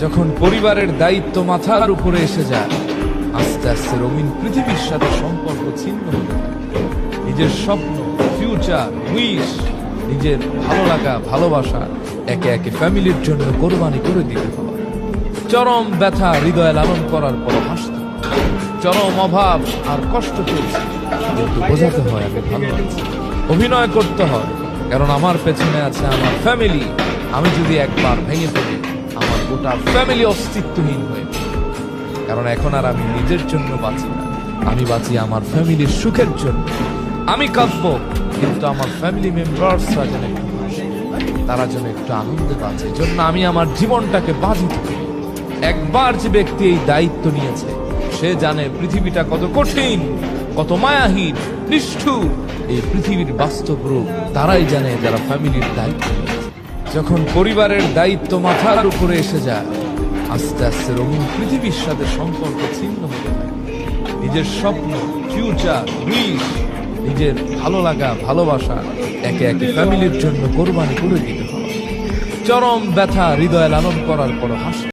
যখন পরিবারের দায়িত্ব মাথার উপরে এসে যায়, আস্তে আস্তে রঙিন পৃথিবীর সাথে সম্পর্ক ছিন্ন হতে থাকে। নিজের স্বপ্ন, ফিউচার, উইশ, নিজের ভালো লাগা, ভালোবাসা একে একে ফ্যামিলির জন্য কোরবানি করে দিতে হয়। চরম ব্যথা হৃদয়ে লালন করার পর হাসতে হয়। চরম অভাব আর কষ্ট পেয়েছি, কিন্তু বোঝাতে হয় আমি ভালো আছি। অভিনয় করতে হয়, কারণ আমার পেছনে আছে আমার ফ্যামিলি। আমি যদি একবার ভেঙে পড়ি, আমার গোটা ফ্যামিলি অস্তিত্বহীন হয়ে পড়ে। কারণ এখন আর আমি নিজের জন্য বাঁচি না, আমি বাঁচি আমার ফ্যামিলির সুখের জন্য। আমি কাঁদবো, কিন্তু আমার ফ্যামিলি মেম্বার্সরা যেন একটু হাসে, তারা যেন একটু আনন্দে বাঁচে, জন্য আমি আমার জীবনটাকে বাজি দিই। একবার যে ব্যক্তি এই দায়িত্ব নিয়েছে, সে জানে পৃথিবীটা কত কঠিন, কত মায়াহীন, নিষ্ঠুর। এই পৃথিবীর বাস্তব রূপ তারাই জানে যারা ফ্যামিলির দায়িত্ব নিয়েছে। যখন পরিবারের দায়িত্ব মাথার উপরে এসে যায়, আস্তে আস্তে রঙিন পৃথিবীর সাথে সম্পর্ক ছিন্ন হতে থাকে। নিজের স্বপ্ন, ফিউচার, উইশ, নিজের ভালো লাগা, ভালোবাসা একে একে ফ্যামিলির জন্য কোরবানি করে দিতে হয়। চরম ব্যথা হৃদয়ে লালন করার পর হাসতে